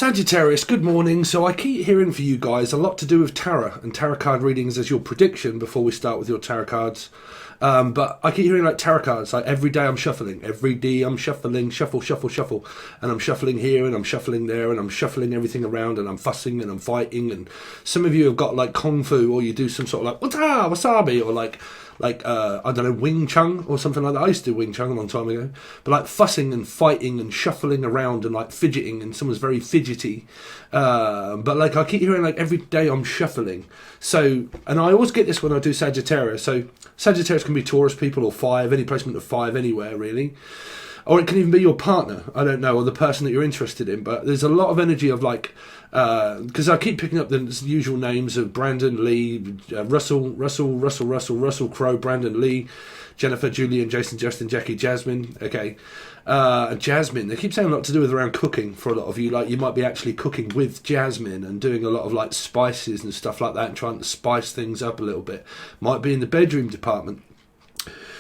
Sagittarius, good morning. So I keep hearing for you guys a lot to do with tarot and tarot card readings as your prediction before we start with your tarot cards. But I keep hearing like tarot cards, like every day I'm shuffling. Every day I'm shuffling, shuffle, shuffle, shuffle. And I'm shuffling here and I'm shuffling there and I'm shuffling everything around and I'm fussing and I'm fighting. And some of you have got like Kung Fu, or you do some sort of like wata, wasabi, or like I don't know, Wing Chun or something like that. I used to do Wing Chun a long time ago. But like fussing and fighting and shuffling around and like fidgeting, and someone's very fidgety. But like I keep hearing like every day I'm shuffling. So, and I always get this when I do Sagittarius. So Sagittarius can be Taurus people or 5, any placement of 5 anywhere really. Or it can even be your partner, I don't know, or the person that you're interested in. But there's a lot of energy of like, because I keep picking up the usual names of Brandon, Lee, Russell Crowe, Brandon, Lee, Jennifer, Julian, Jason, Justin, Jackie, Jasmine. Okay, Jasmine. They keep saying a lot to do with around cooking for a lot of you. Like you might be actually cooking with Jasmine and doing a lot of like spices and stuff like that, and trying to spice things up a little bit. Might be in the bedroom department.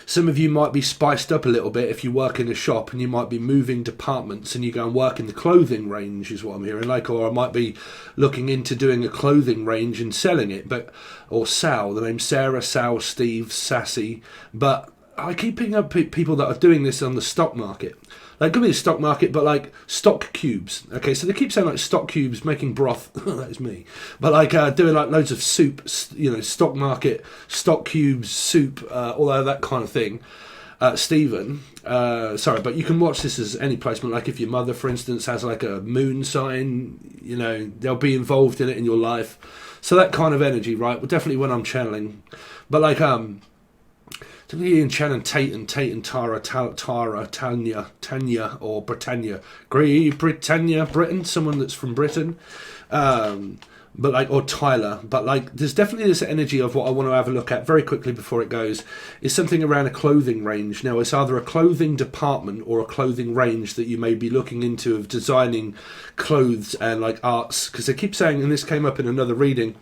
Some of you might be spiced up a little bit if you work in a shop, and you might be moving departments and you go and work in the clothing range is what I'm hearing. Like, or I might be looking into doing a clothing range and selling it, or Sal, the name's Sarah, Sal, Steve, Sassy. But I keep picking up people that are doing this on the stock market. Like, it could be the stock market, but like stock cubes. Okay, so they keep saying like stock cubes, making broth. That is me. But like doing like loads of soup, you know, stock market, stock cubes, soup, all that kind of thing. Stephen, sorry, but you can watch this as any placement. Like if your mother, for instance, has like a moon sign, you know, they'll be involved in it in your life. So that kind of energy, right? Well, definitely when I'm channeling. But like, Ian Shannon, Tate and Tara, Tanya, or Britannia, Great Britannia, Britain, someone that's from Britain, but like, or Tyler, but like, there's definitely this energy of what I want to have a look at very quickly before it goes, is something around a clothing range. Now, it's either a clothing department or a clothing range that you may be looking into of designing clothes and like arts, because they keep saying, and this came up in another reading,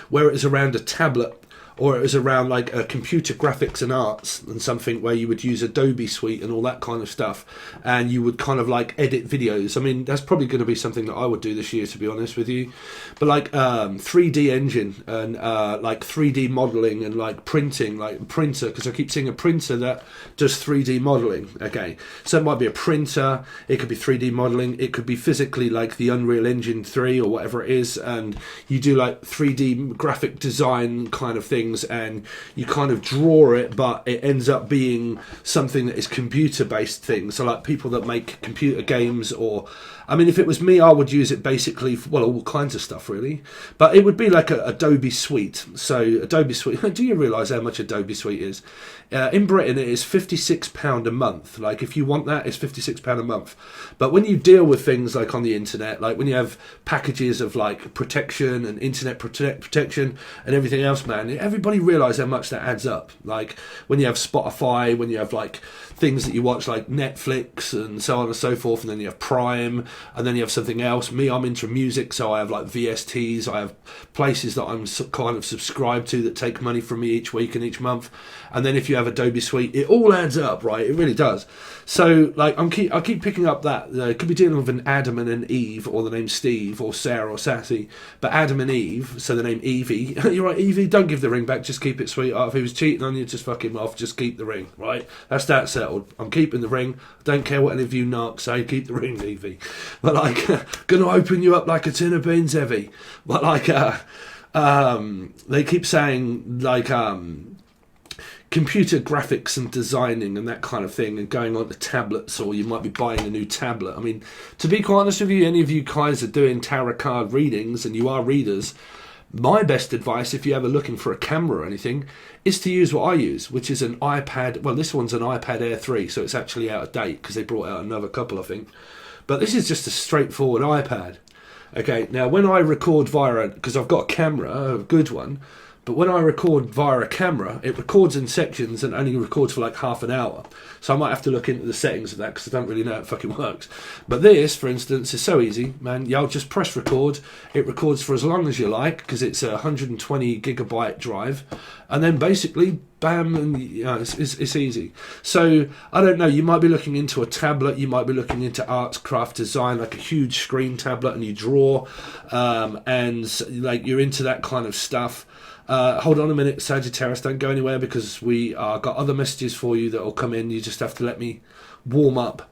where it is around a tablet, or it was around like computer graphics and arts and something where you would use Adobe Suite and all that kind of stuff, and you would kind of like edit videos. I mean, that's probably going to be something that I would do this year, to be honest with you. But like 3D engine and like 3D modeling and like printing, like printer, because I keep seeing a printer that does 3D modeling. Okay, so it might be a printer, it could be 3D modeling, it could be physically like the Unreal Engine 3 or whatever it is, and you do like 3D graphic design kind of thing, and you kind of draw it, but it ends up being something that is computer-based things. So like people that make computer games, or I mean, if it was me, I would use it basically for, well, all kinds of stuff really. But it would be like a Adobe Suite. So Adobe Suite, do you realise how much Adobe Suite is? In Britain, it is £56 a month. Like if you want that, it's £56 a month. But when you deal with things like on the internet, like when you have packages of like protection and internet protection and everything else, man, everybody realise how much that adds up. Like when you have Spotify, when you have like things that you watch like Netflix and so on and so forth, and then you have Prime, and then you have something else. Me, I'm into music, so I have like VSTs, I have places that I'm kind of subscribed to that take money from me each week and each month. And then if you have Adobe Suite, it all adds up, right? It really does. So like I keep picking up that it could be dealing with an Adam and an Eve, or the name Steve or Sarah or Sassy, but Adam and Eve, so the name Evie. You're right, Evie, don't give the ring back, just keep it, sweetheart. If he was cheating on you, just fuck him off, just keep the ring, right? That's that settled. I'm keeping the ring. I don't care what any of you narcs say, keep the ring, Evie. But like, gonna open you up like a tin of beans, Evie. But like, they keep saying like, computer graphics and designing and that kind of thing, and going on to tablets, or you might be buying a new tablet. I mean, to be quite honest with you, any of you guys are doing tarot card readings and you are readers, my best advice, if you're ever looking for a camera or anything, is to use what I use, which is an iPad. Well, this one's an iPad Air 3, so it's actually out of date because they brought out another couple, I think. But this is just a straightforward iPad. Okay, now when I record via, because I've got a camera, a good one, But when I record via a camera, it records in sections and only records for like half an hour. So I might have to look into the settings of that because I don't really know how it fucking works. But this, for instance, is so easy, man. You'll just press record. It records for as long as you like because it's a 120 gigabyte drive. And then basically, bam, and it's easy. So, I don't know, you might be looking into a tablet, you might be looking into arts, craft, design, like a huge screen tablet, and you draw, and like you're into that kind of stuff. Hold on a minute, Sagittarius, don't go anywhere because we got other messages for you that will come in. You just have to let me warm up.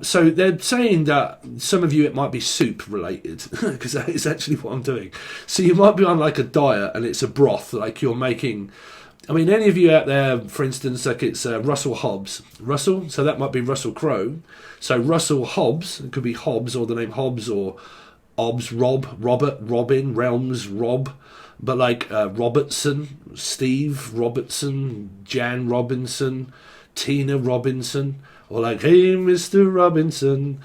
So they're saying that some of you, it might be soup related because that is actually what I'm doing. So you might be on like a diet and it's a broth, like you're making. I mean, any of you out there, for instance, like it's Russell Hobbs. Russell, so that might be Russell Crowe. So Russell Hobbs, it could be Hobbs or the name Hobbs or Obbs, Rob, Robert, Robin, Realms, Rob. But like Robertson, Steve Robertson, Jan Robinson, Tina Robinson, or like, hey, Mr. Robinson.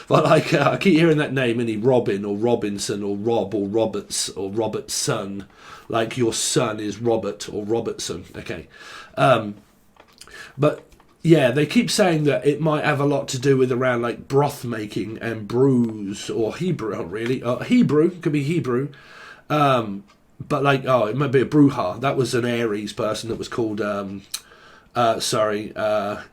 But like, I keep hearing that name, any Robin or Robinson or Rob or Roberts or Robertson. Like your son is Robert or Robertson. Okay. But yeah, they keep saying that it might have a lot to do with around like broth making and brews or Hebrew, really. Hebrew, could be Hebrew. But like, it might be a Bruja. That was an Aries person that was called,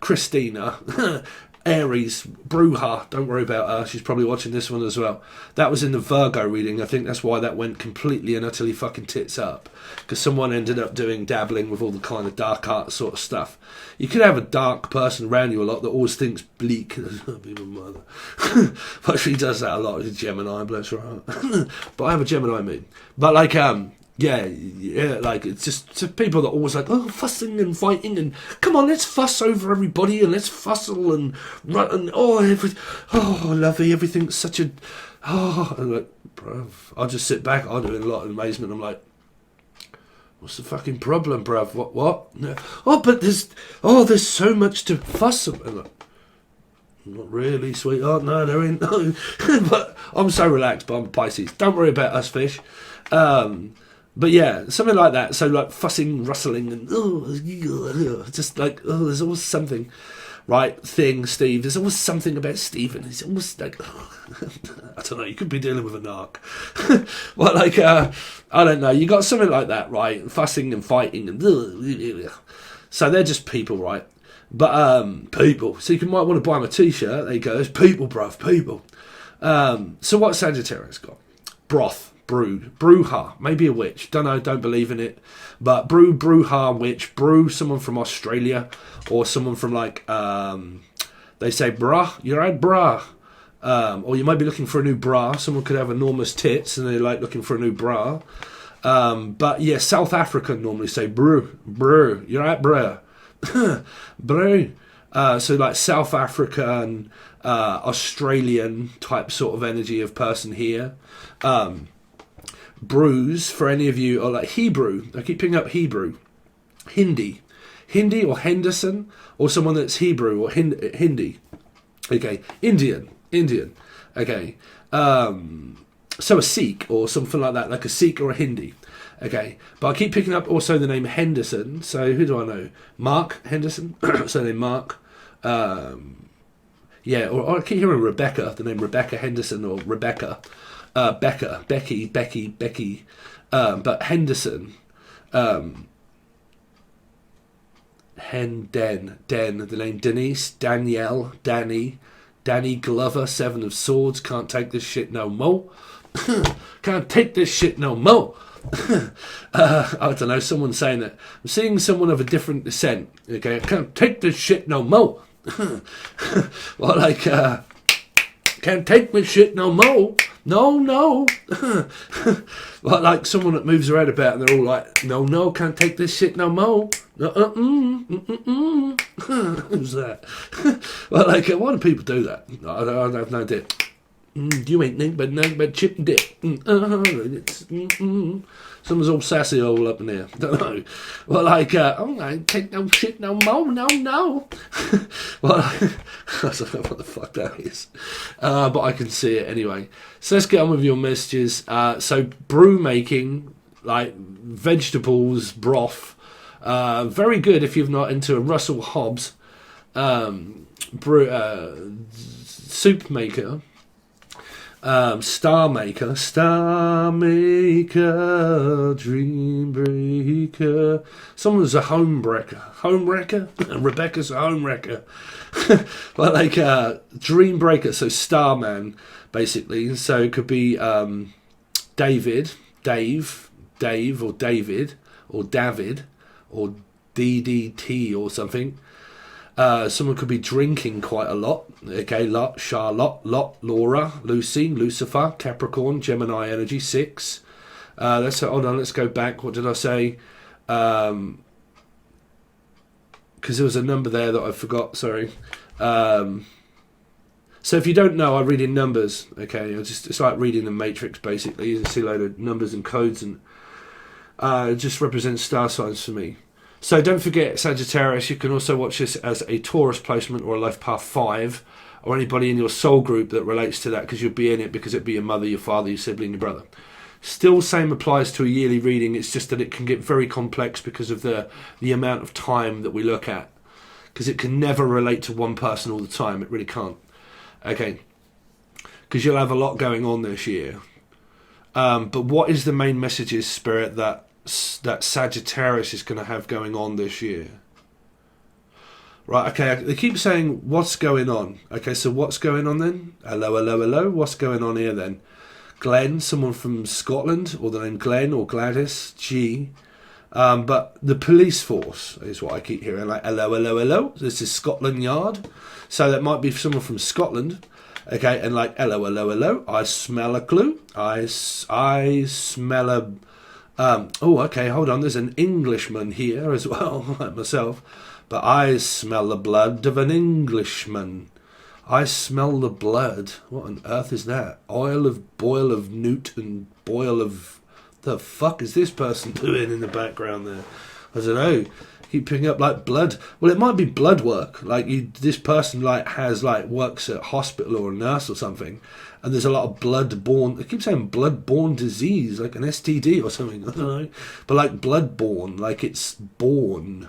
Christina. Aries, Bruja, don't worry about her. She's probably watching this one as well. That was in the Virgo reading. I think that's why that went completely and utterly fucking tits up. Because someone ended up dabbling with all the kind of dark art sort of stuff. You could have a dark person around you a lot that always thinks bleak. That'd be my mother. But she does that a lot. She's Gemini, bless her heart. But I have a Gemini moon. But like, yeah, like it's just people that are always like, fussing and fighting and come on, let's fuss over everybody and let's fussle and run and lovely, everything's such a and like, bruv, I'll just sit back, I do in a lot of amazement. I'm like, what's the fucking problem, bruv? What? No. But there's so much to fuss about. Like, not really, sweetheart. No, there ain't no. But I'm so relaxed. But I'm a Pisces. Don't worry about us, fish. But yeah, something like that. So like fussing, rustling, and just like there's always something, right? Steve. There's always something about Stephen. He's almost like I don't know. You could be dealing with a narc. Well, like I don't know. You got something like that, right? Fussing and fighting and so they're just people, right? But people. So you might want to buy them a T-shirt. There you go. It's people, bruv. People. So what Sagittarius got? Broth. Brewed, Bruja, maybe a witch, don't know, don't believe in it, but Bruja, witch, brew, someone from Australia, or someone from like, they say brah, you're right, brah, or you might be looking for a new bra, someone could have enormous tits and they're like looking for a new bra, but yeah, South Africa normally say brew, you're right, brah, brew, so like South African, Australian type sort of energy of person here, brews for any of you, or like Hebrew. I keep picking up Hebrew, Hindi or Henderson, or someone that's Hebrew or Hindi. Okay, Indian. Okay, so a Sikh or something like that, like a Sikh or a Hindi. Okay, but I keep picking up also the name Henderson. So who do I know? Mark Henderson. So name Mark. Yeah, or I keep hearing Rebecca. The name Rebecca Henderson or Rebecca. Becky, but Henderson, Den, the name Denise, Danielle, Danny Glover, Seven of Swords, can't take this shit no more, can't take this shit no more. I don't know, someone saying that, I'm seeing someone of a different descent, okay, I can't take this shit no more. Well, like, can't take this shit no more. No. Well, like someone that moves around about and they're all like, no, can't take this shit no more. Who's that? Well, like, why do people do that? I have no idea. You ain't nothing but chip and dip. Someone's all sassy all up in there. Don't know. Well, like, I ain't take no shit no more. No. Well, I don't know what the fuck that is. But I can see it anyway. So let's get on with your messages. So brew making like vegetables broth. Very good if you're not into a Russell Hobbs soup maker. Star maker, dream breaker. Someone's a homewrecker. Rebecca's a homewrecker. But like dream breaker, so starman basically. So it could be Dave, or David, or David, or DDT or something. Someone could be drinking quite a lot. Okay, Charlotte, Laura, Lucy, Lucifer, Capricorn, Gemini energy, 6. Hold on, let's go back. What did I say? Because there was a number there that I forgot, sorry. So if you don't know, I read in numbers. Okay, it's like reading the Matrix basically. You can see a load of numbers and codes, and it just represents star signs for me. So don't forget, Sagittarius, you can also watch this as a Taurus placement or a life path 5, or anybody in your soul group that relates to that, because you'll be in it, because it'd be your mother, your father, your sibling, your brother. Still, same applies to a yearly reading. It's just that it can get very complex because of the amount of time that we look at, because it can never relate to one person all the time. It really can't. Okay, because you'll have a lot going on this year. But what is the main messages, Spirit, that Sagittarius is going to have going on this year? Right, okay, they keep saying, what's going on? Okay, so what's going on then? Hello, what's going on here then? Glenn, someone from Scotland, or the name Glenn or Gladys, G. But the police force is what I keep hearing, like, hello, this is Scotland Yard. So that might be someone from Scotland, okay, and like, hello, I smell a clue, I smell a... okay, hold on, there's an Englishman here as well, like myself, but I smell the blood of an Englishman. I smell the blood. What on earth is that? Boil of newt and boil of... The fuck is this person doing in the background there? I don't know. Keep picking up like blood. Well, it might be blood work. Like this person works at hospital or a nurse or something, and there's a lot of blood-borne. I keep saying blood-borne disease, like an STD or something. I don't know, but like blood-borne, like it's born,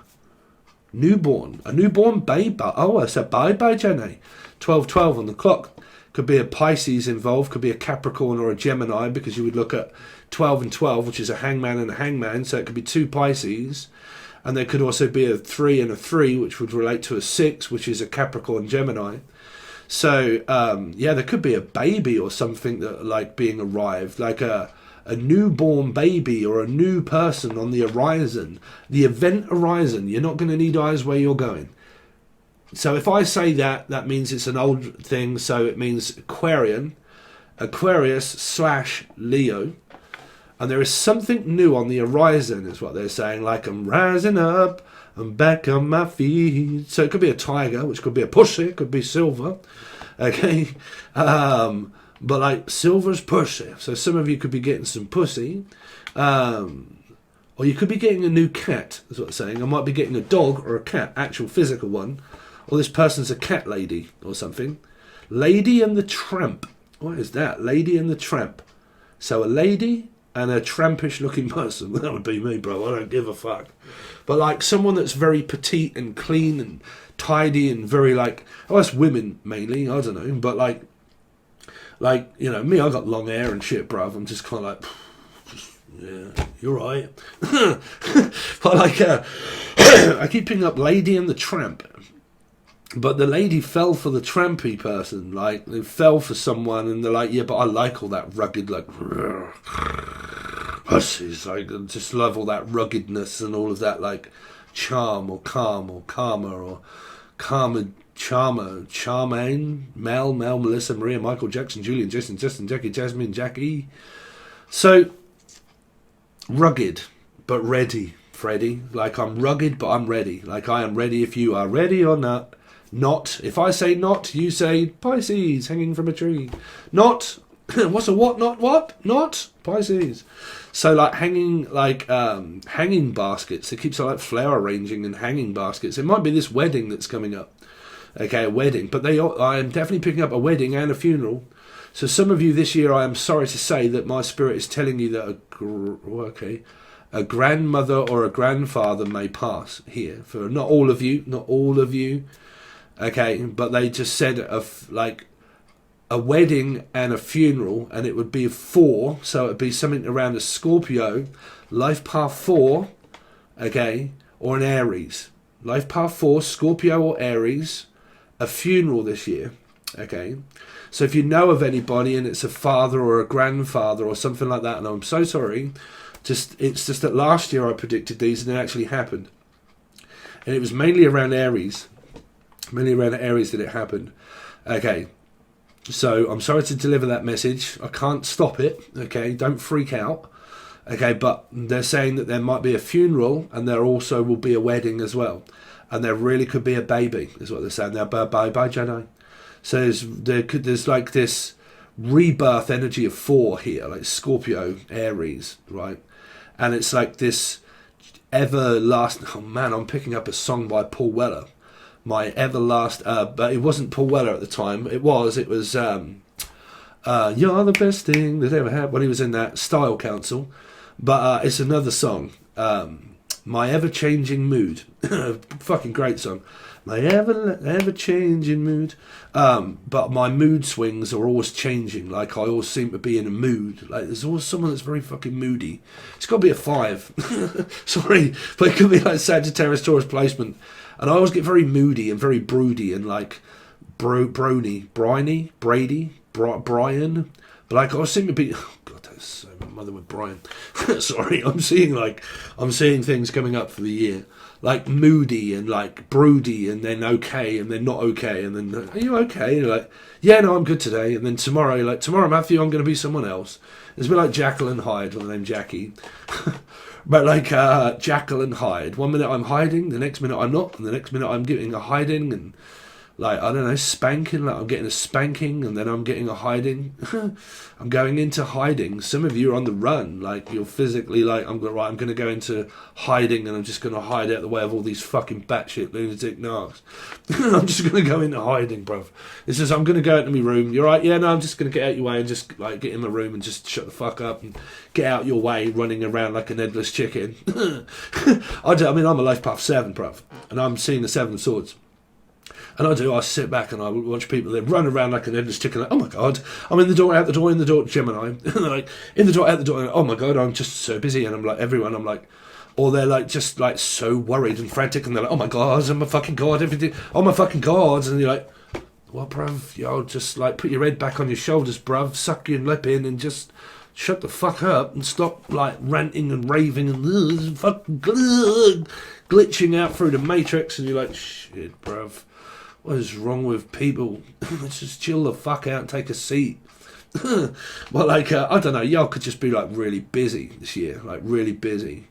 newborn, a newborn baby. Oh, I said bye, Jenny. 12:12 on the clock. Could be a Pisces involved. Could be a Capricorn or a Gemini, because you would look at 12 and 12, which is a hangman and a hangman. So it could be 2 Pisces. And there could also be a 3 and a 3, which would relate to a 6, which is a Capricorn Gemini. So, there could be a baby or something that like being arrived, like a newborn baby or a new person on the horizon, the event horizon. You're not going to need eyes where you're going. So if I say that, that means it's an old thing. So it means Aquarius/Leo. And there is something new on the horizon, is what they're saying. Like, I'm rising up, I'm back on my feet. So it could be a tiger, which could be a pussy, it could be silver. Okay? But like, silver's pussy. So some of you could be getting some pussy. Or you could be getting a new cat, is what they're saying. I might be getting a dog or a cat, actual physical one. Or this person's a cat lady or something. Lady and the Tramp. What is that? Lady and the Tramp. So a lady and a trampish looking person. That would be me, bro. I don't give a fuck. But like someone that's very petite and clean and tidy and very like... Oh, that's women mainly. I don't know. But like, you know, me, I got long hair and shit, bruv. I'm just kind of like... Yeah, you're right. But like, I keep picking up Lady and the Tramp. But the lady fell for the trampy person. Like, they fell for someone and they're like, yeah, but I like all that rugged, like, hussies. Like, I just love all that ruggedness and all of that, like, charm or calm or karma or karma, Charmaine, Mel, Melissa, Maria, Michael, Jackson, Julian, Justin, Jackie, Jasmine, Jackie. So, rugged, but ready, Freddie. Like, I'm rugged, but I'm ready. Like, I am ready if you are ready or not. Not. If I say not, you say Pisces hanging from a tree. Not. What's a what? Not what? Not Pisces. So like hanging baskets. It keeps like flower arranging and hanging baskets. It might be this wedding that's coming up. Okay, a wedding. But I am definitely picking up a wedding and a funeral. So some of you this year, I am sorry to say that my spirit is telling you that a grandmother or a grandfather may pass here. For not all of you, okay, but they just said of like a wedding and a funeral, and it would be 4, so it would be something around a Scorpio, life path 4, okay, or an Aries. Life path 4, Scorpio or Aries, a funeral this year, okay. So if you know of anybody and it's a father or a grandfather or something like that, and I'm so sorry, it's just that last year I predicted these and it actually happened. And it was mainly around Aries. Mainly around Aries that it happened. Okay. So I'm sorry to deliver that message. I can't stop it. Okay. Don't freak out. Okay. But they're saying that there might be a funeral and there also will be a wedding as well. And there really could be a baby, is what they're saying. Now, bye, Jedi. So there's like this rebirth energy of 4 here, like Scorpio, Aries, right? And it's like this everlasting. Oh man, I'm picking up a song by Paul Weller. My everlasting, but it wasn't Paul Weller at the time. It was. You're the best thing that ever happened when he was in that Style Council. But it's another song. My ever-changing mood. Fucking great song. My ever-changing mood. But my mood swings are always changing. Like, I always seem to be in a mood. Like, there's always someone that's very fucking moody. It's got to be a 5. Sorry. But it could be like Sagittarius, Taurus placement. And I always get very moody and very broody and like Brian. But like, I seem to be... Oh, God, that's so... My mother with Brian. Sorry, I'm seeing things coming up for the year. Like moody and like broody and then okay and then not okay and then are you okay? And you're like, yeah, no, I'm good today. And then tomorrow, Matthew, I'm going to be someone else. It's a bit like Jekyll and Hyde with the name Jackie. But like Jekyll and Hyde. 1 minute I'm hiding, the next minute I'm not, and the next minute I'm getting a hiding and like, I don't know, spanking, like I'm getting a spanking and then I'm getting a hiding. I'm going into hiding. Some of you are on the run, like you're physically like, I'm going to go into hiding and I'm just going to hide out the way of all these fucking batshit lunatic narcs. I'm just going to go into hiding, bruv. It's just, I'm going to go into my room. You're right, yeah, no, I'm just going to get out your way and just like get in my room and just shut the fuck up and get out your way running around like an headless chicken. I mean, I'm a life path 7, bruv, and I'm seeing the 7 of Swords. And I sit back and I watch people, they run around like an endless chicken, like, oh my God, I'm in the door, out the door, in the door, Gemini. And they're like, in the door, out the door, and, oh my God, I'm just so busy. And I'm like, I'm like, or they're like, just like so worried and frantic, and they're like, oh my God, oh my fucking God, everything, oh my fucking God. And you're like, well, bruv, yo, just like put your head back on your shoulders, bruv, suck your lip in and just shut the fuck up and stop like ranting and raving and fucking glitching out through the matrix. And you're like, shit, bruv. What is wrong with people? Let's just chill the fuck out and take a seat. Well, like, I don't know, y'all could just be like really busy this year, like really busy.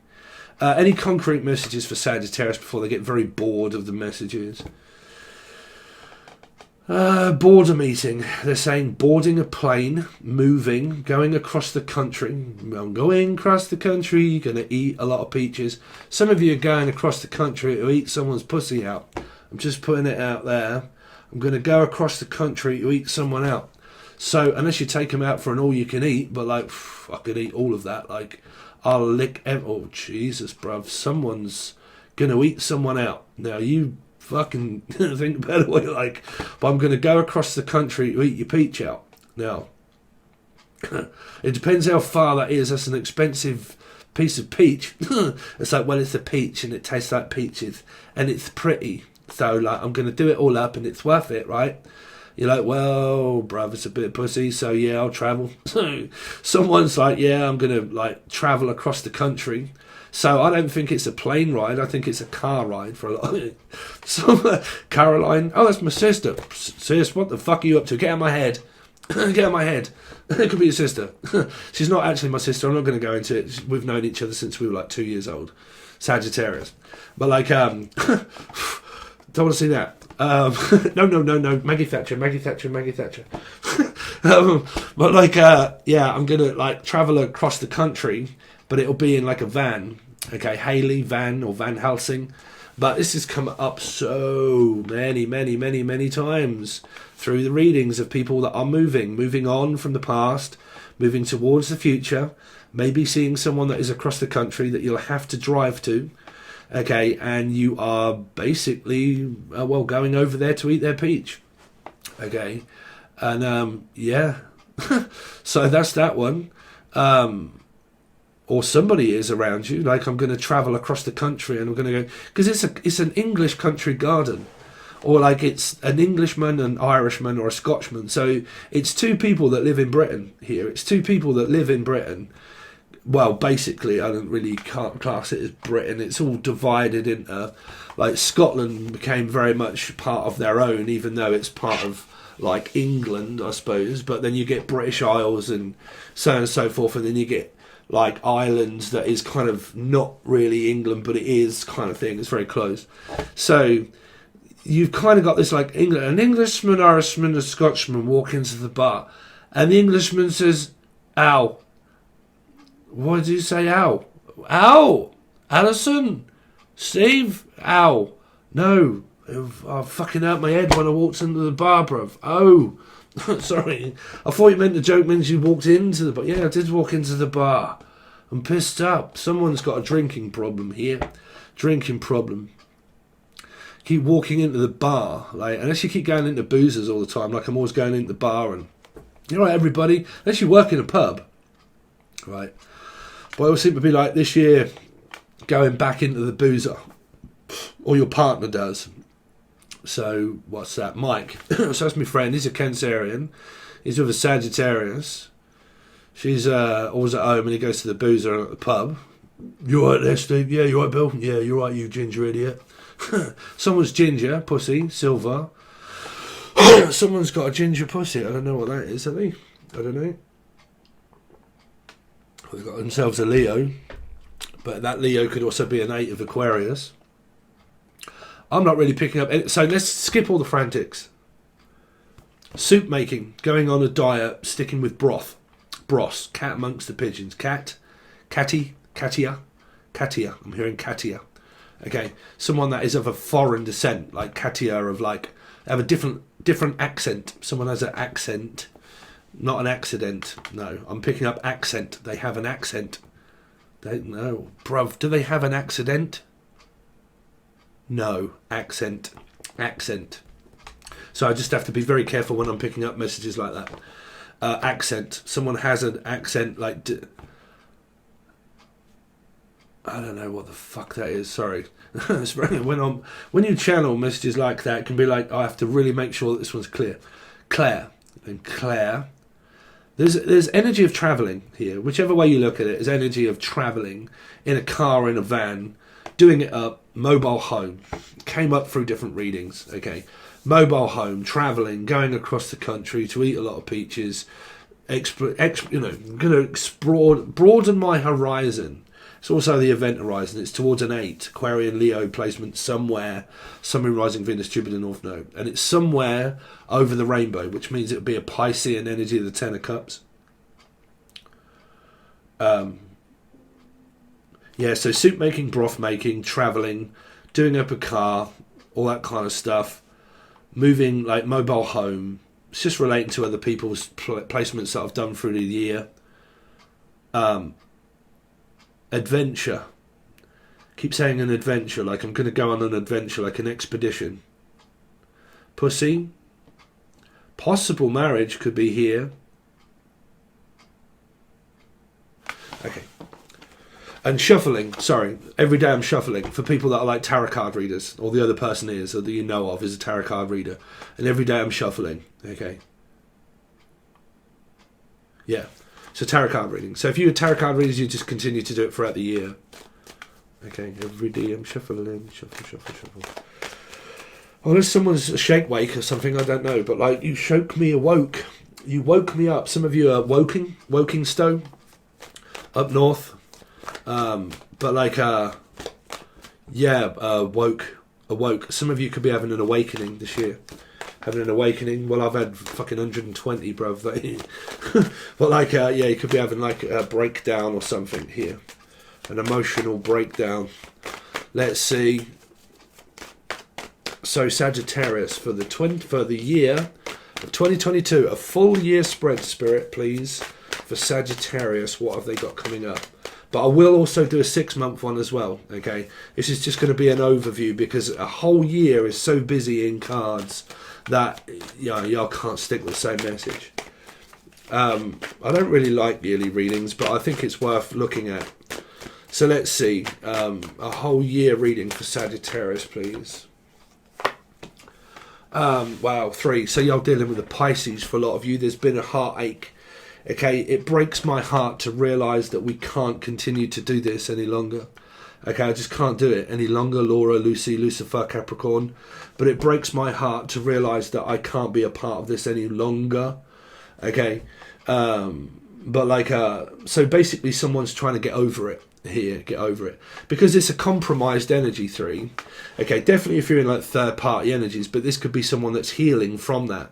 Any concrete messages for Sagittarius before they get very bored of the messages? Border meeting. They're saying boarding a plane, moving, going across the country. I'm going across the country, you're going to eat a lot of peaches. Some of you are going across the country to eat someone's pussy out. I'm just putting it out there. I'm going to go across the country to eat someone out. So, unless you take them out for an all-you-can-eat, but like, I could eat all of that. Like, I'll lick... Oh, Jesus, bruv. Someone's going to eat someone out. Now, you fucking think about what you like. But I'm going to go across the country to eat your peach out. Now, it depends how far that is. That's an expensive piece of peach. It's like, well, it's a peach and it tastes like peaches. And it's pretty. So, like, I'm going to do it all up and it's worth it, right? You're like, well, bruv, it's a bit of pussy, so yeah, I'll travel. So, someone's like, yeah, I'm going to, like, travel across the country. So, I don't think it's a plane ride. I think it's a car ride for a lot of it. So, Caroline, oh, that's my sister. Sis, what the fuck are you up to? Get out of my head. Get out of my head. It could be your sister. She's not actually my sister. I'm not going to go into it. We've known each other since we were, like, 2 years old. Sagittarius. But, like, don't want to see that. No. Maggie Thatcher. But like, yeah, I'm gonna like travel across the country, but it'll be in like a van. Okay, Haley van or Van Helsing. But this has come up so many times through the readings of people that are moving on from the past, moving towards the future, maybe seeing someone that is across the country that you'll have to drive to, okay, and you are basically, going over there to eat their peach, okay, and, yeah, so that's that one. Or somebody is around you, like I'm going to travel across the country and I'm going to go, because it's an English country garden, or like it's an Englishman, an Irishman, or a Scotchman. So it's two people that live in Britain here. It's two people that live in Britain. Well, basically, I can't class it as Britain. It's all divided into, like, Scotland became very much part of their own, even though it's part of, like, England, I suppose. But then you get British Isles and so on and so forth, and then you get like islands that is kind of not really England, but it is kind of thing. It's very close. So you've kind of got this like England. An Englishman, Irishman, a Scotchman walk into the bar, and the Englishman says, "Ow." What did you say? Ow. Ow. Alison. Steve. Ow. No. I fucking hurt my head when I walked into the bar, bruv. Oh. Sorry, I thought you meant the joke means you walked into the bar. Yeah, I did walk into the bar. I'm pissed up. Someone's got a drinking problem here. Drinking problem. Keep walking into the bar, like, unless you keep going into boozers all the time, like I'm always going into the bar and, you know, everybody, unless you work in a pub, right? But I always seem to be like this year, going back into the boozer, or your partner does. So, what's that? Mike. So that's my friend. He's a Cancerian. He's with a Sagittarius. She's always at home and he goes to the boozer at the pub. You right there, Steve? Yeah, you right, Bill? Yeah, you're right, you ginger idiot. Someone's ginger, pussy, silver. Someone's got a ginger pussy. I don't know what that is, have they? I don't know. They've got themselves a Leo. But that Leo could also be a native Aquarius. I'm not really picking up any, so let's skip all the frantics. Soup making, going on a diet, sticking with broth. Bros, cat amongst the pigeons. Katia. I'm hearing Katia. Okay, someone that is of a foreign descent, like Katia, of like, have a different accent. Someone has an accent, not an accident. No, I'm picking up accent. They have an accent. Don't know, bruv. Do they have an accident? No, accent. So I just have to be very careful when I'm picking up messages like that. Accent. Someone has an accent like... I don't know what the fuck that is, sorry. It's very, when you channel messages like that, it can be like, I have to really make sure that this one's clear. Claire. There's energy of travelling here. Whichever way you look at it, is energy of travelling in a car, in a van, doing it up, mobile home. Came up through different readings, okay. Mobile home, travelling, going across the country to eat a lot of peaches, going to explore, broaden my horizon. It's also the event horizon. It's towards an 8, Aquarian Leo placement somewhere, Sun, Moon, Rising, Venus, Jupiter, North Node. And it's somewhere over the rainbow, which means it would be a Piscean energy of the Ten of Cups. Yeah, so soup making, broth making, travelling, doing up a car, all that kind of stuff. Moving, like mobile home. It's just relating to other people's placements that I've done through the year. Adventure. Keep saying an adventure, like I'm going to go on an adventure, like an expedition. Pussy. Possible marriage could be here. Okay. And shuffling, sorry, every day I'm shuffling for people that are like tarot card readers, or the other person is, or that you know of is a tarot card reader. And every day I'm shuffling, okay. Yeah, so tarot card reading. So if you're tarot card readers, you just continue to do it throughout the year. Okay, every day I'm shuffling, shuffle. Oh, unless someone's a shake wake or something, I don't know. But like, you shook me awoke. You woke me up. Some of you are Woking up north. But like, awoke. Some of you could be having an awakening this year. Having an awakening. Well, I've had fucking 120, bruv. But like, you could be having like a breakdown or something here. An emotional breakdown. Let's see. So Sagittarius, for the year of 2022, a full year spread, Spirit, please, for Sagittarius. What have they got coming up? But I will also do a 6-month one as well, okay? This is just going to be an overview because a whole year is so busy in cards that, you know, y'all can't stick with the same message. I don't really like yearly readings, but I think it's worth looking at. So let's see, a whole year reading for Sagittarius, please. Wow, 3. So you're dealing with a Pisces for a lot of you. There's been a heartache. Okay, it breaks my heart to realise that we can't continue to do this any longer. Okay, I just can't do it any longer, Laura, Lucy, Lucifer, Capricorn. But it breaks my heart to realise that I can't be a part of this any longer. Okay, but like, so basically someone's trying to get over it here, get over it. Because it's a compromised energy, 3. Okay, definitely if you're in like third party energies, but this could be someone that's healing from that.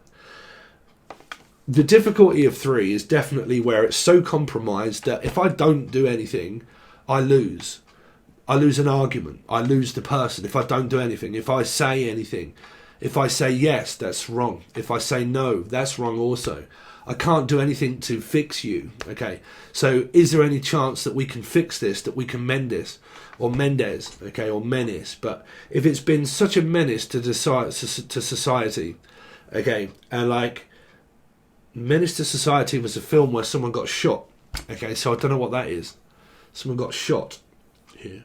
The difficulty of 3 is definitely where it's so compromised that if I don't do anything, I lose. I lose an argument. I lose the person if I don't do anything. If I say anything, if I say yes, that's wrong. If I say no, that's wrong also. I can't do anything to fix you. Okay, so is there any chance that we can fix this, that we can mend this? Or Mendes, okay, or menace. But if it's been such a menace to society, okay, and like, Menace to Society was a film where someone got shot. Okay, so I don't know what that is. Someone got shot here.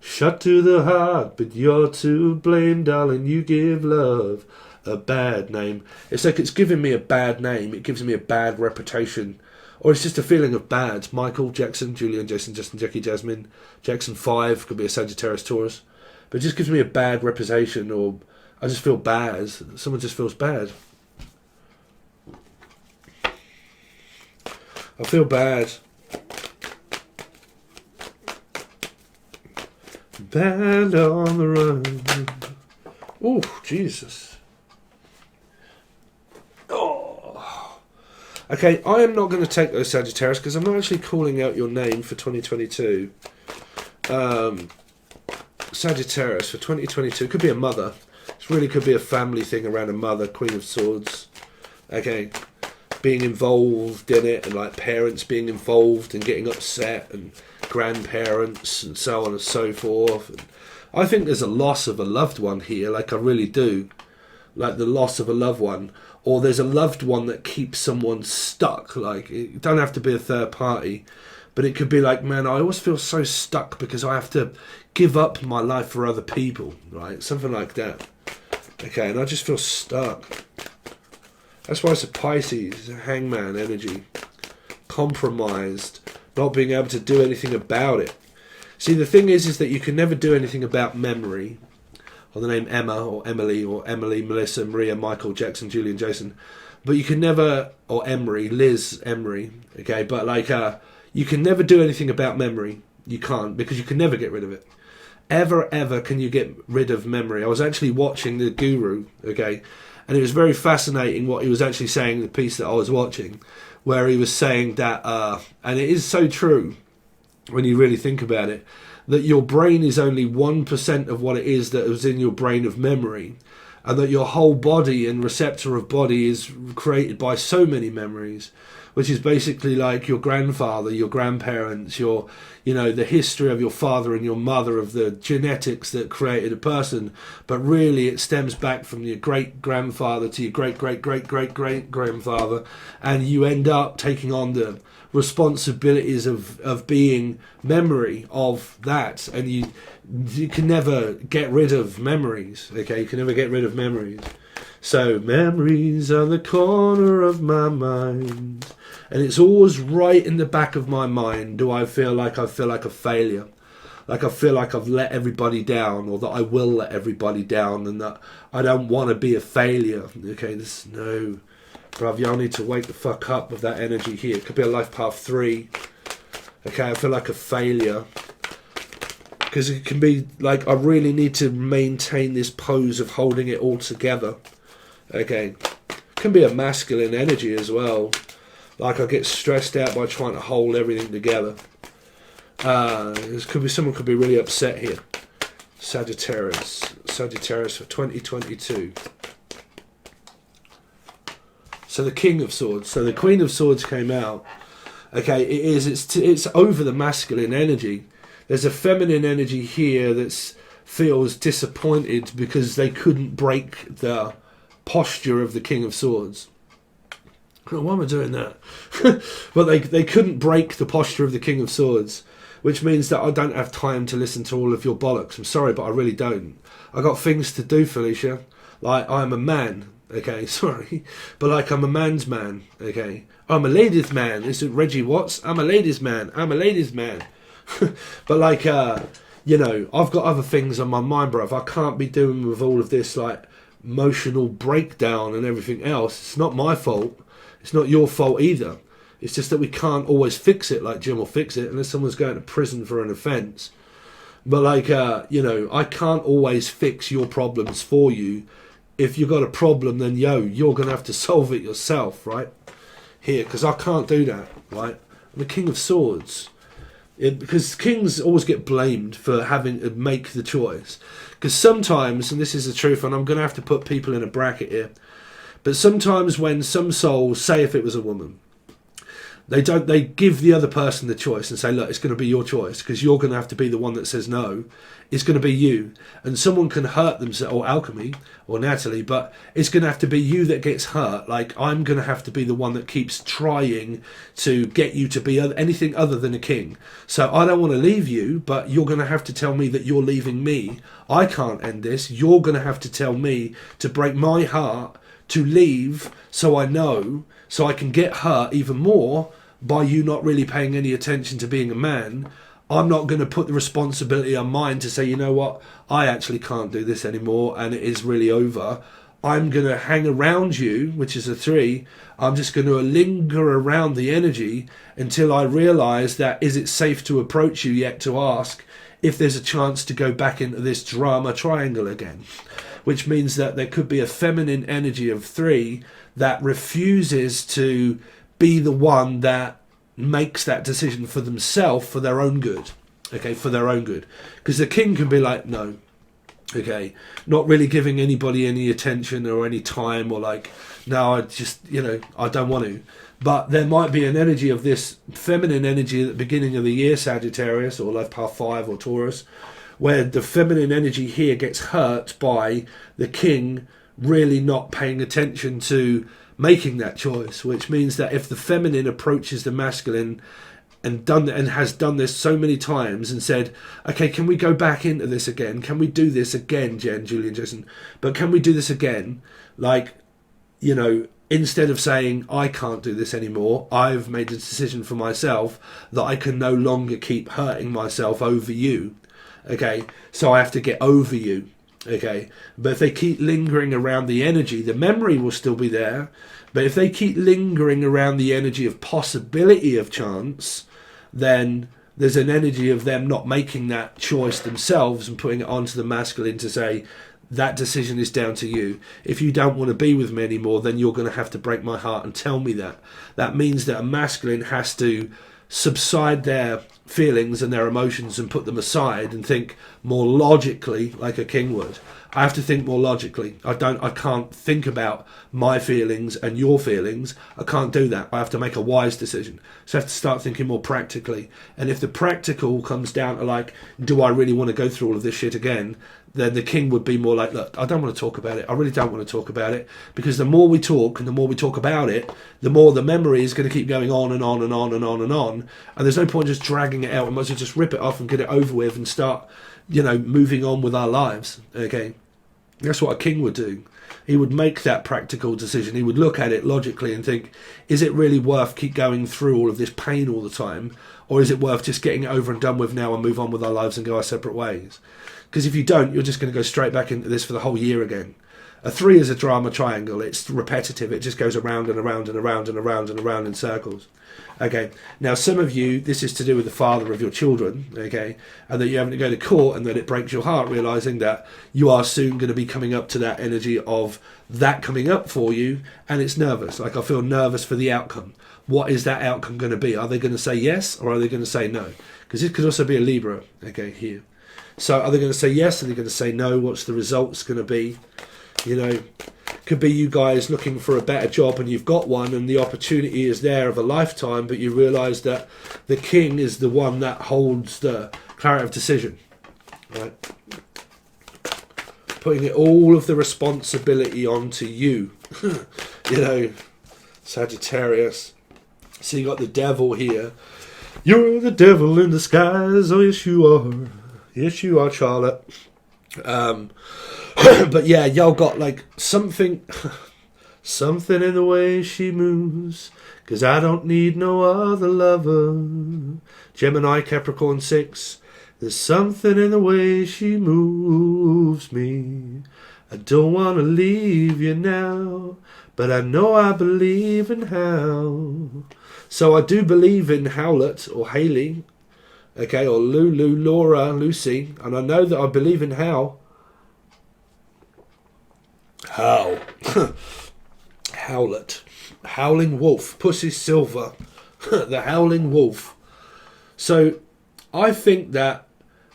Shot to the heart, but you're to blame, darling. You give love a bad name. It's like it's giving me a bad name. It gives me a bad reputation. Or it's just a feeling of bad. Michael, Jackson, Julian, Jason, Justin, Jackie, Jasmine. Jackson 5 could be a Sagittarius, Taurus. But it just gives me a bad reputation, or I just feel bad. Someone just feels bad. I feel bad. Bad on the run. Oh, Jesus. Oh. Okay, I am not going to take those Sagittarius because I'm not actually calling out your name for 2022. Sagittarius for 2022. It could be a mother. It really could be a family thing around a mother, Queen of Swords. Okay. Being involved in it, and like parents being involved and getting upset, and grandparents and so on and so forth. And I think there's a loss of a loved one here, like I really do, like the loss of a loved one, or there's a loved one that keeps someone stuck. Like, it don't have to be a third party, but it could be like, man, I always feel so stuck because I have to give up my life for other people, right? Something like that. Okay, and I just feel stuck. That's why it's a Pisces, a hangman energy. Compromised, not being able to do anything about it. See, the thing is that you can never do anything about memory. Or the name Emma, or Emily, Melissa, Maria, Michael, Jackson, Julian, Jason. But you can never, or Emery, Liz, Emery. Okay, but like, you can never do anything about memory. You can't, because you can never get rid of it. Ever can you get rid of memory. I was actually watching the Guru, okay, and it was very fascinating what he was actually saying in the piece that I was watching, where he was saying that, and it is so true when you really think about it, that your brain is only 1% of what it is that was in your brain of memory, and that your whole body and receptor of body is created by so many memories, which is basically like your grandfather, your grandparents, your, you know, the history of your father and your mother, of the genetics that created a person. But really it stems back from your great-grandfather to your great-great-great-great-great-grandfather, and you end up taking on the responsibilities of being memory of that, and you can never get rid of memories. Okay, you can never get rid of memories. So memories are the corner of my mind, and it's always right in the back of my mind. Do I feel like a failure? Like I feel like I've let everybody down, or that I will let everybody down, and that I don't want to be a failure. Okay, no, bruv, y'all need to wake the fuck up with that energy here. It could be a life path 3. Okay, I feel like a failure. Because it can be like, I really need to maintain this pose of holding it all together. Okay. It can be a masculine energy as well. Like I get stressed out by trying to hold everything together. Someone could be really upset here. Sagittarius for 2022. So the King of Swords. So the Queen of Swords came out. Okay, it's over the masculine energy. There's a feminine energy here that feels disappointed because they couldn't break the posture of the King of Swords. Oh, why am I doing that? But they couldn't break the posture of the King of Swords, which means that I don't have time to listen to all of your bollocks. I'm sorry, but I really don't. I got things to do, Felicia. Like, I'm a man, okay, sorry. But like, I'm a man's man, okay. I'm a ladies' man. This is Reggie Watts. I'm a ladies' man. I'm a ladies' man. But like, you know, I've got other things on my mind, bruv. I can't be doing with all of this, like, emotional breakdown and everything else. It's not my fault. It's not your fault either. It's just that we can't always fix it like Jim will fix it unless someone's going to prison for an offence. But like, you know, I can't always fix your problems for you. If you've got a problem, then you're going to have to solve it yourself, right? Here, because I can't do that, right? I'm the King of Swords. Because kings always get blamed for having to make the choice. Because sometimes, and this is the truth, and I'm going to have to put people in a bracket here, but sometimes when some souls, say if it was a woman, they give the other person the choice and say, look, it's going to be your choice because you're going to have to be the one that says no. It's going to be you. And someone can hurt themselves, or Alchemy, or Natalie, but it's going to have to be you that gets hurt. Like, I'm going to have to be the one that keeps trying to get you to be anything other than a king. So I don't want to leave you, but you're going to have to tell me that you're leaving me. I can't end this. You're going to have to tell me to break my heart to leave, so I know, so I can get hurt even more by you not really paying any attention to being a man. I'm not going to put the responsibility on mine to say, you know what, I actually can't do this anymore and it is really over. I'm going to hang around you, which is a 3. I'm just going to linger around the energy until I realise that is it safe to approach you yet to ask if there's a chance to go back into this drama triangle again. Which means that there could be a feminine energy of 3 that refuses to be the one that makes that decision for themselves, for their own good. Okay, for their own good. Because the king can be like, no. Okay, not really giving anybody any attention or any time, or like, no, I just, you know, I don't want to. But there might be an energy of this feminine energy at the beginning of the year, Sagittarius, or Life Path 5 or Taurus, where the feminine energy here gets hurt by the king really not paying attention to making that choice, which means that if the feminine approaches the masculine and has done this so many times and said, okay, can we go back into this again? Can we do this again, Jen, Julian, Jason? But can we do this again? Like, you know, instead of saying, I can't do this anymore, I've made a decision for myself that I can no longer keep hurting myself over you. Okay, so I have to get over you. Okay, but if they keep lingering around the energy, the memory will still be there. But if they keep lingering around the energy of possibility of chance, then there's an energy of them not making that choice themselves and putting it onto the masculine to say, that decision is down to you. If you don't want to be with me anymore, then you're going to have to break my heart and tell me that. That means that a masculine has to subside their feelings and their emotions and put them aside and think more logically like a king would. I have to think more logically. I can't think about my feelings and your feelings. I can't do that. I have to make a wise decision. So I have to start thinking more practically. And if the practical comes down to like, do I really want to go through all of this shit again? Then the king would be more like, look, I don't want to talk about it. I really don't want to talk about it. Because the more we talk and the more we talk about it, the more the memory is going to keep going on and on and on and on and on. And there's no point just dragging it out. We might as well just rip it off and get it over with and start, you know, moving on with our lives. Okay. That's what a king would do. He would make that practical decision. He would look at it logically and think, is it really worth keep going through all of this pain all the time? Or is it worth just getting it over and done with now and move on with our lives and go our separate ways? Because if you don't, you're just going to go straight back into this for the whole year again. A 3 is a drama triangle. It's repetitive. It just goes around and around and around and around and around in circles. Okay, now some of you, this is to do with the father of your children, okay, and that you're having to go to court and that it breaks your heart realising that you are soon going to be coming up to that energy of that coming up for you, and it's nervous. Like, I feel nervous for the outcome. What is that outcome going to be? Are they going to say yes or are they going to say no? Because it could also be a Libra, okay, here. So are they going to say yes? Are they going to say no? What's the results going to be? You know, could be you guys looking for a better job and you've got one and the opportunity is there of a lifetime, but you realise that the king is the one that holds the clarity of decision. Right? Putting it all of the responsibility onto you. You know, Sagittarius. So you got the devil here. You're the devil in disguise. Oh, yes, you are. Yes, you are, Charlotte. But yeah, y'all got like something in the way she moves. 'Cause I don't need no other lover. Gemini, Capricorn 6. There's something in the way she moves me. I don't want to leave you now, but I know I believe in how. So I do believe in Howlett or Haley, okay, or Lulu, Laura, Lucy, and I know that I believe in how. How? Howlett. Howling Wolf. Pussy Silver. The Howling Wolf. So I think that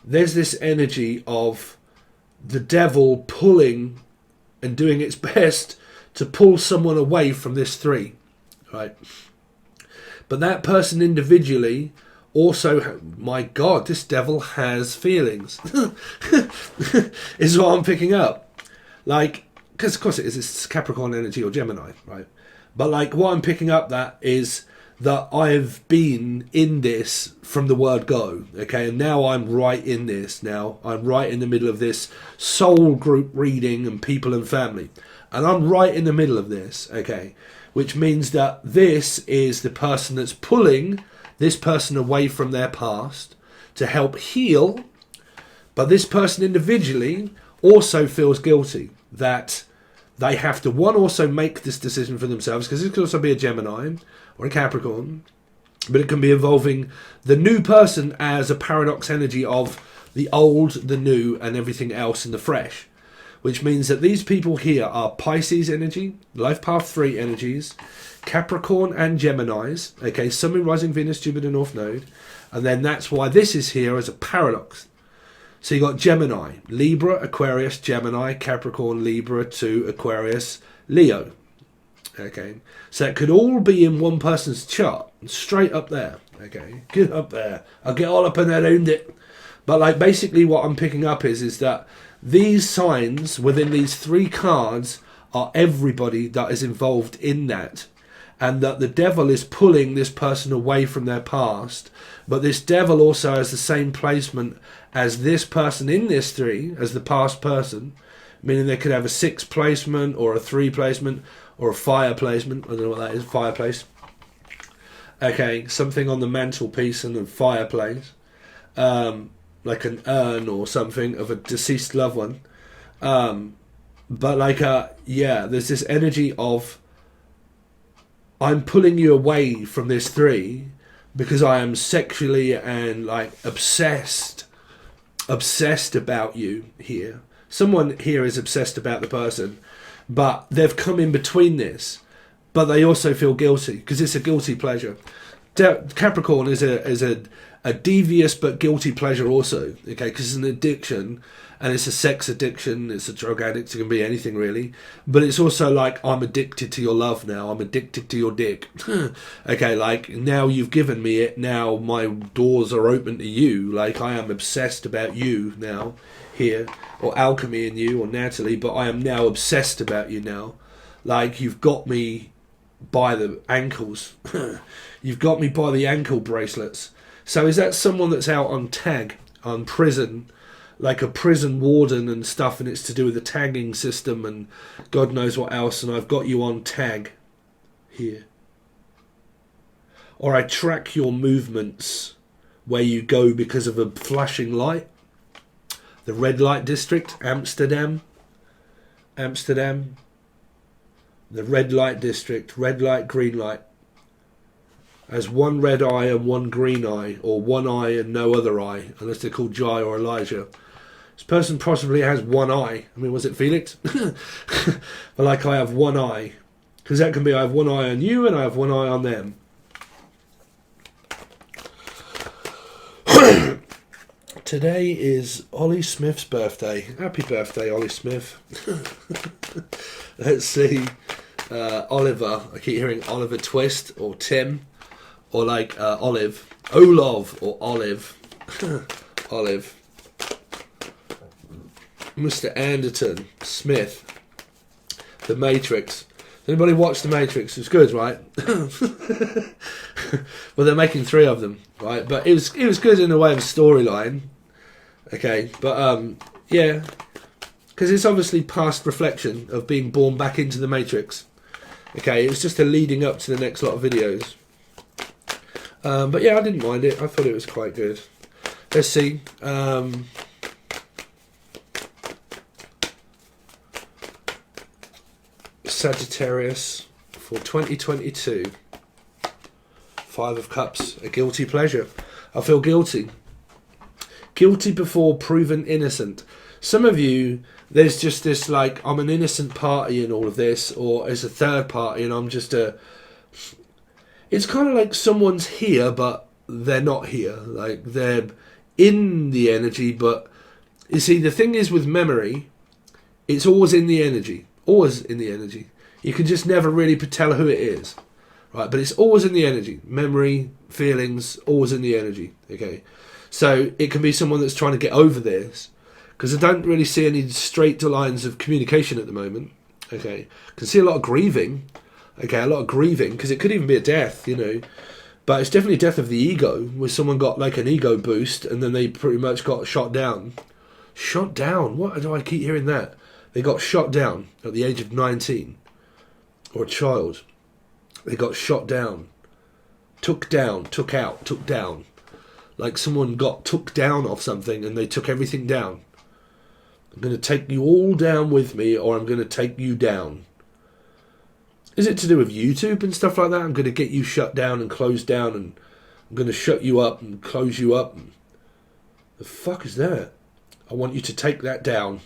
there's this energy of the devil pulling and doing its best to pull someone away from this 3, right? But that person individually also, my God, this devil has feelings. Is what I'm picking up. Like, because of course it is, it's Capricorn energy or Gemini, right? But like what I'm picking up that is that I've been in this from the word go, okay? And now I'm right in this now. I'm right in the middle of this soul group reading and people and family. And I'm right in the middle of this, okay? Which means that this is the person that's pulling this person away from their past to help heal. But this person individually also feels guilty that they have to, one, also make this decision for themselves, because this could also be a Gemini or a Capricorn, but it can be involving the new person as a paradox energy of the old, the new, and everything else in the fresh. Which means that these people here are Pisces energy, Life Path 3 energies, Capricorn and Geminis, okay, Sun, Moon, Rising, Venus, Jupiter, North Node, and then that's why this is here as a paradox. So you got Gemini, Libra, Aquarius, Gemini, Capricorn, Libra to Aquarius, Leo. Okay, so it could all be in one person's chart, straight up there. Okay, get up there. I'll get all up and around it. But like basically what I'm picking up is that these signs within these 3 cards are everybody that is involved in that. And that the devil is pulling this person away from their past. But this devil also has the same placement as this person in this 3, as the past person. Meaning they could have a 6 placement or a 3 placement or a fire placement. I don't know what that is, fireplace. Okay, something on the mantelpiece and a fireplace. Like an urn or something of a deceased loved one. But like, yeah, there's this energy of I'm pulling you away from this 3 because I am sexually and like obsessed about you here. Someone here is obsessed about the person, but they've come in between this, but they also feel guilty because it's a guilty pleasure. Capricorn is a devious but guilty pleasure also, okay, because it's an addiction, and it's a sex addiction, it's a drug addict, it can be anything really, but it's also like, I'm addicted to your love now, I'm addicted to your dick. Okay, like, now you've given me it, now my doors are open to you, like, I am obsessed about you now, here, or Alchemy in you, or Natalie, but I am now obsessed about you now, like, you've got me by the ankles, you've got me by the ankle bracelets. So is that someone that's out on tag, on prison, like a prison warden and stuff, and it's to do with the tagging system and God knows what else, and I've got you on tag here. Or I track your movements where you go because of a flashing light. The red light district, Amsterdam. The red light district, red light, green light. As one red eye and one green eye, or one eye and no other eye, unless they're called Jai or Elijah. This person possibly has one eye. I mean, was it Felix? But like, I have one eye. Because that can be, I have one eye on you and I have one eye on them. Today is Ollie Smith's birthday. Happy birthday, Ollie Smith. Let's see. Oliver. I keep hearing Oliver Twist or Tim or like Olive. Olov or Olive. Olive. Mr. Anderton Smith. The Matrix. Anybody watch The Matrix? It's good, right? Well, they're making 3 of them, right? But it was good in the way of a storyline. Okay, but yeah, because it's obviously past reflection of being born back into the Matrix. Okay, it was just a leading up to the next lot of videos. But yeah, I didn't mind it. I thought it was quite good. Let's see. Sagittarius for 2022. 5 of Cups, a guilty pleasure. I feel guilty. Guilty before proven innocent. Some of you, there's just this like, I'm an innocent party in all of this, or as a third party and I'm just a... It's kind of like someone's here, but they're not here. Like, they're in the energy, but... You see, the thing is with memory, it's always in the energy. Always in the energy. You can just never really tell who it is. Right, but it's always in the energy. Memory, feelings, always in the energy. Okay. So it can be someone that's trying to get over this, because I don't really see any straight lines of communication at the moment. Okay, I can see a lot of grieving. Okay, a lot of grieving, because it could even be a death, you know. But it's definitely a death of the ego, where someone got like an ego boost and then they pretty much got shot down. Shot down? What do I keep hearing that? They got shot down at the age of 19, or a child. They got shot down, took down, took out, took down. Like someone got took down off something and they took everything down. I'm going to take you all down with me, or I'm going to take you down. Is it to do with YouTube and stuff like that? I'm going to get you shut down and closed down, and I'm going to shut you up and close you up. The fuck is that? I want you to take that down.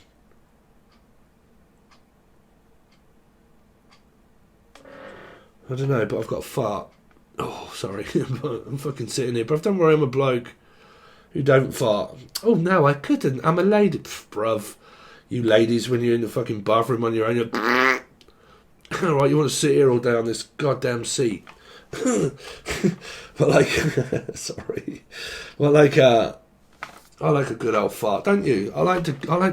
I don't know, but I've got a fart. Oh, sorry. I'm fucking sitting here. Bruv, don't worry, I'm a bloke who don't fart. Oh, no, I couldn't. I'm a lady. Pff, bruv. You ladies, when you're in the fucking bathroom on your own, you're... Alright, you want to sit here all day on this goddamn seat. But like... sorry. But like, I like a good old fart, don't you? I like to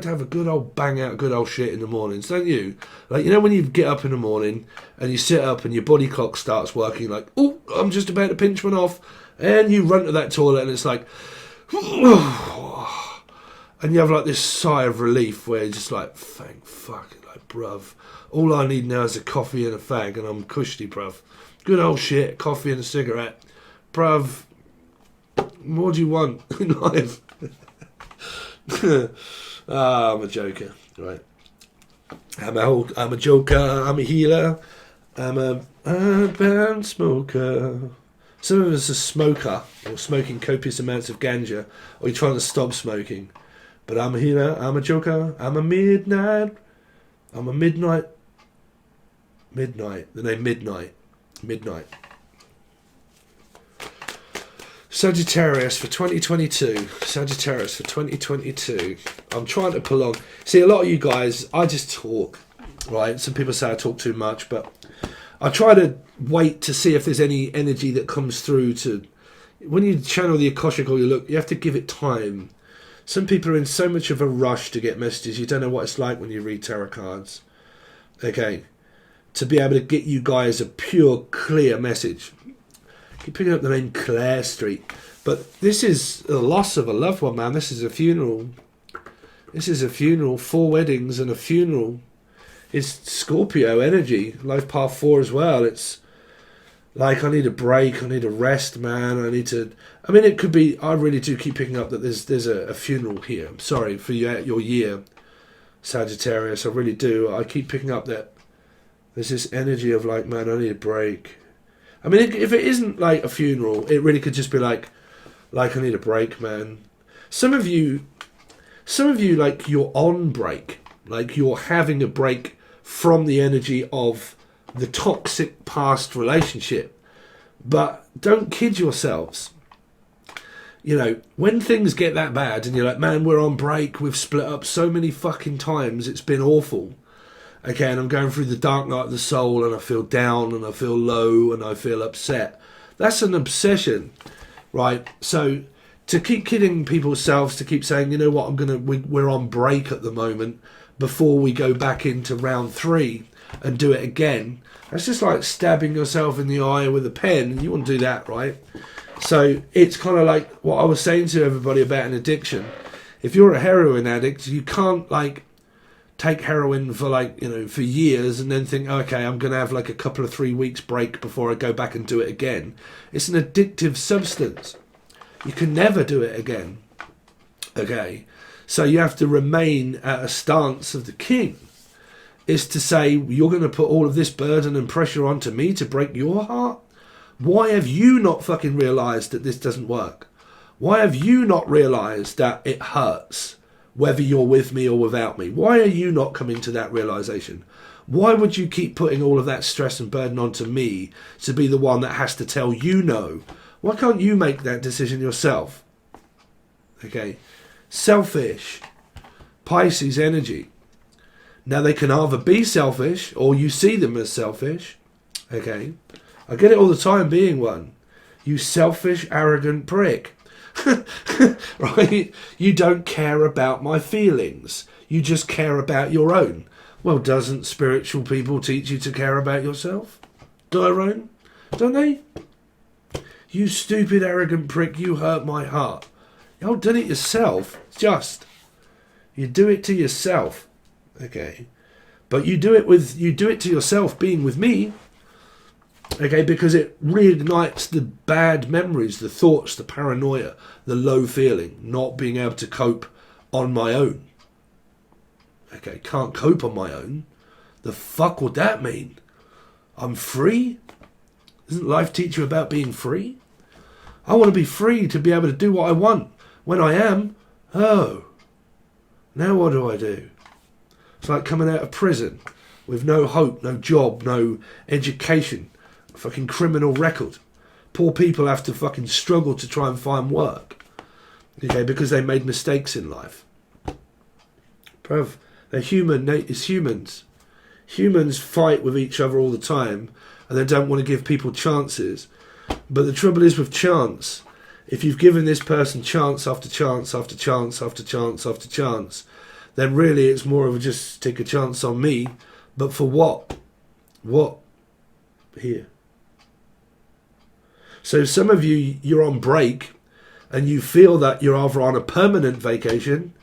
have a good old bang out, good old shit in the mornings, don't you? Like, you know when you get up in the morning and you sit up and your body clock starts working, like, oh, I'm just about to pinch one off, and you run to that toilet and it's like, and you have like this sigh of relief where you're just like, thank fuck, like, bruv, all I need now is a coffee and a fag and I'm cushy, bruv. Good old shit, coffee and a cigarette, bruv. What do you want in life? I'm a joker, right? I'm a joker. I'm a healer. I'm a band smoker. Some of us are smoker, or smoking copious amounts of ganja, or you're trying to stop smoking. But I'm a healer. I'm a joker. I'm a midnight. I'm a midnight. Midnight. The name Midnight. Midnight. Sagittarius for 2022. Sagittarius for 2022. I'm trying to pull on. See, a lot of you guys, I just talk, right? Some people say I talk too much, but I try to wait to see if there's any energy that comes through to... When you channel the Akashic or you look, you have to give it time. Some people are in so much of a rush to get messages, you don't know what it's like when you read tarot cards. Okay. To be able to get you guys a pure, clear message. Keep picking up the name Clare Street, but this is the loss of a loved one, man. This is a funeral. This is a funeral. 4 weddings and a funeral. It's Scorpio energy, life path 4 as well. It's like, I need a break, I need a rest, man. I need to... I mean, it could be... I really do keep picking up that there's a funeral here. I'm sorry for your year, Sagittarius. I really do. I keep picking up that there's this energy of like, man, I need a break. I mean, if it isn't like a funeral, it really could just be like I need a break, man. Some of you, like, you're on break. Like, you're having a break from the energy of the toxic past relationship. But don't kid yourselves. You know, when things get that bad and you're like, man, we're on break, we've split up so many fucking times, it's been awful. Okay, and I'm going through the dark night of the soul and I feel down and I feel low and I feel upset. That's an obsession, right? So to keep kidding people's selves, to keep saying, you know what, we're on break at the moment before we go back into round 3 and do it again, that's just like stabbing yourself in the eye with a pen. You want to do that, right? So it's kind of like what I was saying to everybody about an addiction. If you're a heroin addict, you can't like take heroin for like, you know, for years and then think, okay, I'm going to have like a couple of 3 weeks break before I go back and do it again. It's an addictive substance. You can never do it again. Okay. So you have to remain at a stance of the king. Is to say, you're going to put all of this burden and pressure onto me to break your heart? Why have you not fucking realised that this doesn't work? Why have you not realised that it hurts, whether you're with me or without me? Why are you not coming to that realisation? Why would you keep putting all of that stress and burden onto me to be the one that has to tell you no? Why can't you make that decision yourself? Okay. Selfish. Pisces energy. Now they can either be selfish or you see them as selfish. Okay. I get it all the time being one. You selfish, arrogant prick. Right? You don't care about my feelings. You just care about your own. Well, doesn't spiritual people teach you to care about yourself? Their own? Don't they? You stupid, arrogant prick, you hurt my heart. You've done it yourself. Just. You do it to yourself. Okay. But you do it to yourself being with me. Okay, because it reignites the bad memories, the thoughts, the paranoia, the low feeling, not being able to cope on my own. Okay, can't cope on my own. The fuck would that mean? I'm free? Doesn't life teach you about being free? I want to be free to be able to do what I want when I am. Oh, now what do I do? It's like coming out of prison with no hope, no job, no education. Fucking criminal record. Poor people have to fucking struggle to try and find work. Okay, because they made mistakes in life. Bruv, they're human. It's humans. Humans fight with each other all the time and they don't want to give people chances. But the trouble is with chance, if you've given this person chance after chance after chance after chance after chance, then really it's more of a just take a chance on me. But for what? What? Here. So some of you, you're on break and you feel that you're either on a permanent vacation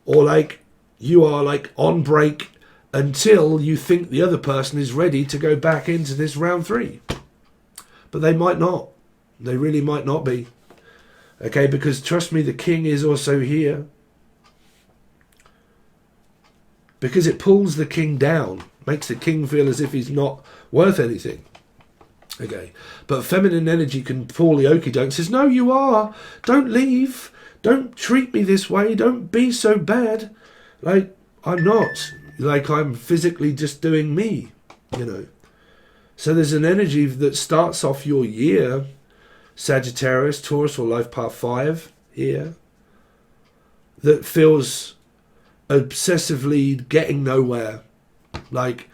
or like you are like on break until you think the other person is ready to go back into this round 3. But they might not. They really might not be. Okay, because trust me, the king is also here. Because it pulls the king down, makes the king feel as if he's not worth anything. Okay, but feminine energy can pull the okie doke and says, no, you are. Don't leave. Don't treat me this way. Don't be so bad. Like, I'm not. Like, I'm physically just doing me, you know. So there's an energy that starts off your year, Sagittarius, Taurus, or Life Path 5 here, that feels obsessively getting nowhere. Like,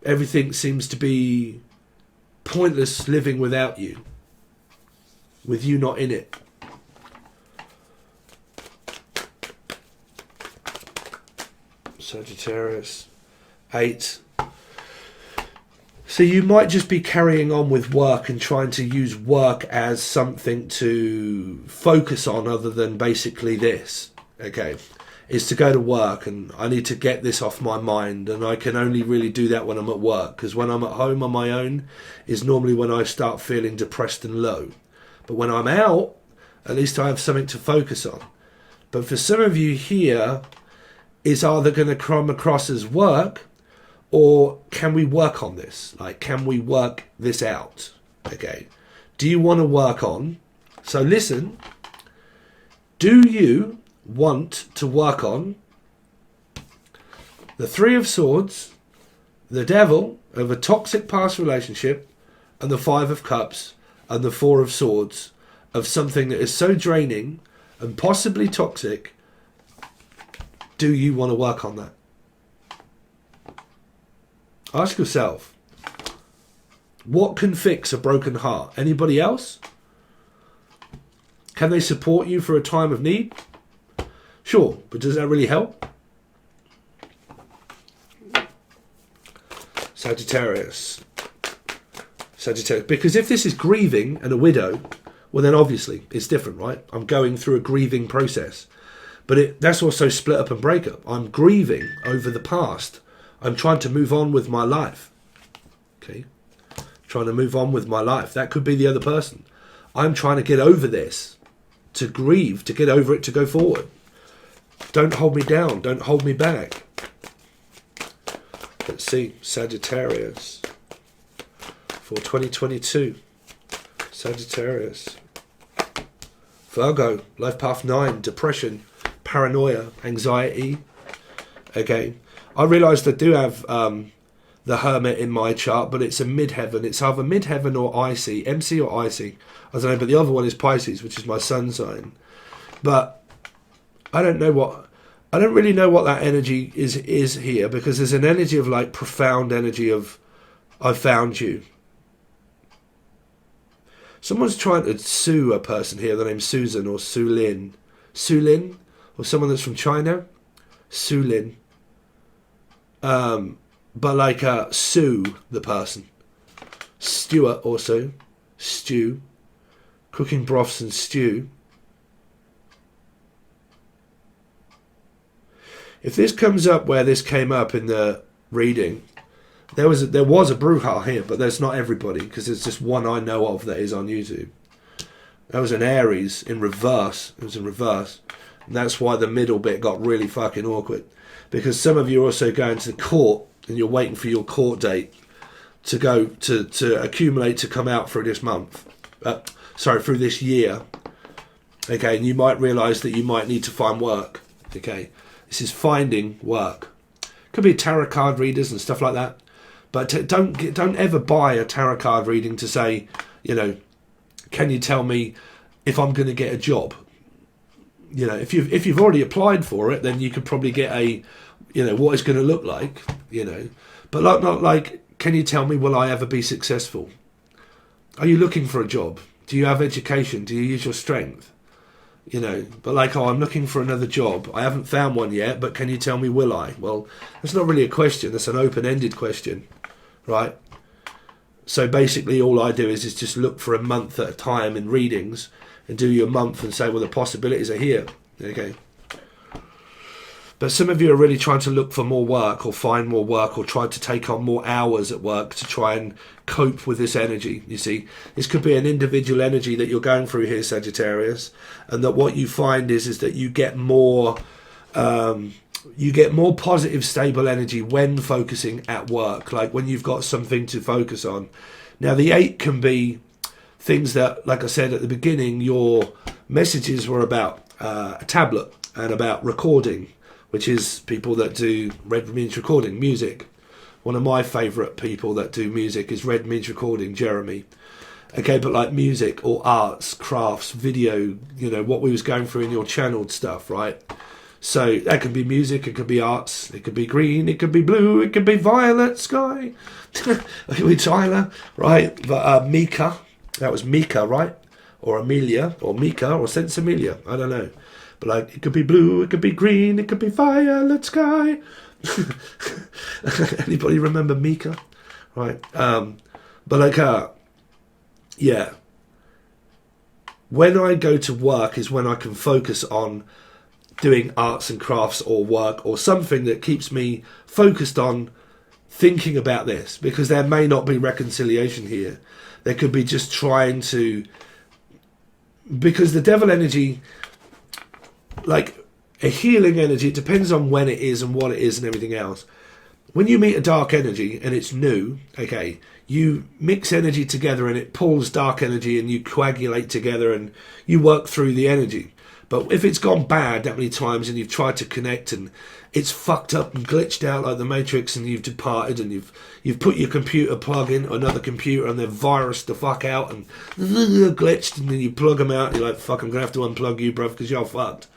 everything seems to be pointless living without you, with you not in it. Sagittarius 8. So you might just be carrying on with work and trying to use work as something to focus on other than basically this. Okay, is to go to work and I need to get this off my mind, and I can only really do that when I'm at work, because when I'm at home on my own is normally when I start feeling depressed and low. But when I'm out, at least I have something to focus on. But for some of you here, it's either going to come across as work, or can we work on this? Like, can we work this out? Okay. Do you want to work on? So listen, do you want to work on the 3 of Swords, the Devil of a toxic past relationship, and the 5 of Cups and the 4 of Swords, of something that is so draining and possibly toxic, do you want to work on that? Ask yourself, what can fix a broken heart? Anybody else? Can they support you for a time of need? Sure, but does that really help? Sagittarius. Because if this is grieving and a widow, well then obviously it's different, right? I'm going through a grieving process. But that's also split up and break up. I'm grieving over the past. I'm trying to move on with my life. Okay? Trying to move on with my life. That could be the other person. I'm trying to get over this. To grieve, to get over it, to go forward. Don't hold me down. Don't hold me back. Let's see. Sagittarius. For 2022. Sagittarius. Virgo. Life path 9. Depression. Paranoia. Anxiety. Okay. I realised I do have the Hermit in my chart, but it's a midheaven. It's either midheaven or icy. MC or icy. I don't know, but the other one is Pisces, which is my sun sign. But I don't really know what that energy is here, because there's an energy of like profound energy of I found you. Someone's trying to sue a person here, the name Susan or Sulin. Sulin? Or someone that's from China? Sulin. But like sue the person. Stuart also. Stew. Cooking broths and stew. If this comes up where this came up in the reading, there was a Bruja here, but there's not everybody, because there's just one I know of that is on YouTube. That was an Aries in reverse. It was in reverse. And that's why the middle bit got really fucking awkward. Because some of you are also going to the court and you're waiting for your court date to go to accumulate to come out through this month. Through this year. Okay, and you might realise that you might need to find work. Okay, this is finding work. Could be tarot card readers and stuff like that. But don't ever buy a tarot card reading to say, you know, can you tell me if I'm going to get a job? You know, if you've already applied for it, then you could probably get a, you know, what it's going to look like, you know. But not like, can you tell me will I ever be successful? Are you looking for a job? Do you have education? Do you use your strength? You know, but like, oh, I'm looking for another job. I haven't found one yet, but can you tell me will I? Well, that's not really a question. That's an open-ended question, right? So basically all I do is just look for a month at a time in readings and do you a month and say, well, the possibilities are here. Okay. But some of you are really trying to look for more work or find more work or try to take on more hours at work to try and cope with this energy. You see, this could be an individual energy that you're going through here, Sagittarius, and that what you find is that you get more positive, stable energy when focusing at work, like when you've got something to focus on. Now, the 8 can be things that, like I said at the beginning, your messages were about a tablet and about recording, which is people that do Red Means Recording, music. One of my favourite people that do music is Red Means Recording, Jeremy. Okay, but like music or arts, crafts, video, you know, what we was going through in your channeled stuff, right? So that could be music, it could be arts, it could be green, it could be blue, it could be violet sky. It could be Tyler, right? But Mika, that was Mika, right? Or Amelia, or Mika, or Sensimilia, I don't know. But like, it could be blue, it could be green, it could be violet sky. Anybody remember Mika? Right. But like, yeah. When I go to work is when I can focus on doing arts and crafts or work or something that keeps me focused on thinking about this, because there may not be reconciliation here. There could be just trying to, because the devil energy, like a healing energy, it depends on when it is and what it is and everything else. when you meet a dark energy and it's new, okay, you mix energy together and it pulls dark energy and you coagulate together and you work through the energy. But if it's gone bad that many times and you've tried to connect and it's fucked up and glitched out like the Matrix and you've departed and you've put your computer plug in another computer and they've virused the fuck out and glitched, and then you plug them out and you're like, fuck, I'm going to have to unplug you, bruv, because you're fucked.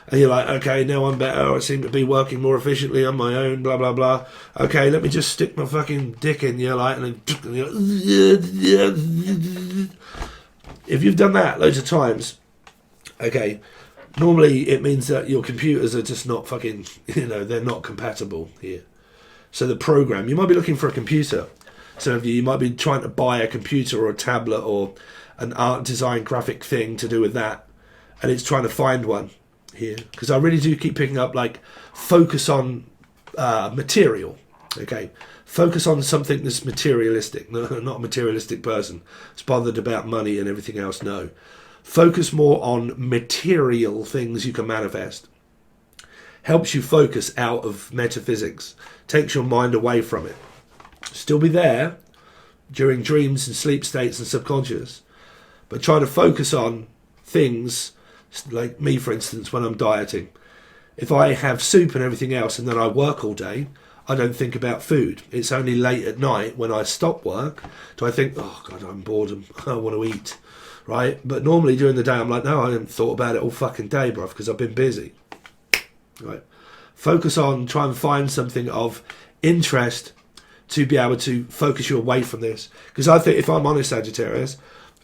And you're like, okay, now I'm better. I seem to be working more efficiently on my own, blah, blah, blah. Okay, let me just stick my fucking dick in you, like, and then you're like, if you've done that loads of times, okay, normally it means that your computers are just not fucking, they're not compatible here. So the program, you might be looking for a computer. Some of you might be trying to buy a computer or a tablet or an art design graphic thing to do with that. And it's trying to find one here. Because I really do keep picking up, like, focus on material. Okay. Focus on something that's materialistic. No, not a materialistic person. It's bothered about money and everything else. No. Focus more on material things you can manifest. Helps you focus out of metaphysics. Takes your mind away from it. Still be there during dreams and sleep states and subconscious. But try to focus on things, like me, for instance, when I'm dieting. If I have soup and everything else and then I work all day, I don't think about food. It's only late at night when I stop work do I think, oh God, I'm bored and I want to eat. Right? But normally during the day I'm like, no, I haven't thought about it all fucking day, bruv, because I've been busy. Right? Focus on, try and find something of interest to be able to focus you away from this. Because I think, if I'm honest, Sagittarius,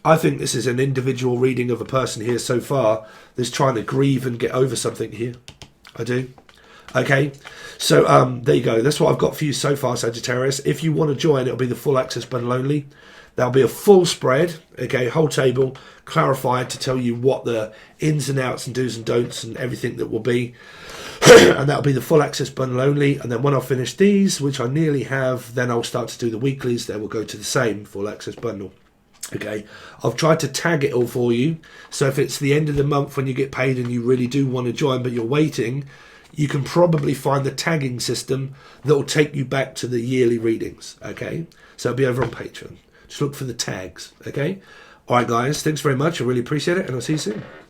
I think this is an individual reading of a person here so far that's trying to grieve and get over something here. I do. Okay, so there you go. That's what I've got for you so far, Sagittarius. If you want to join, it'll be the full access bundle only. There'll be a full spread, okay, whole table, clarified to tell you what the ins and outs and do's and don'ts and everything that will be. And that'll be the full access bundle only. And then when I finish these, which I nearly have, then I'll start to do the weeklies. They will go to the same full access bundle. Okay, I've tried to tag it all for you. So if it's the end of the month when you get paid and you really do want to join, but you're waiting, you can probably find the tagging system that will take you back to the yearly readings. Okay, so it'll be over on Patron. Just look for the tags. Okay, all right, guys. Thanks very much. I really appreciate it, and I'll see you soon.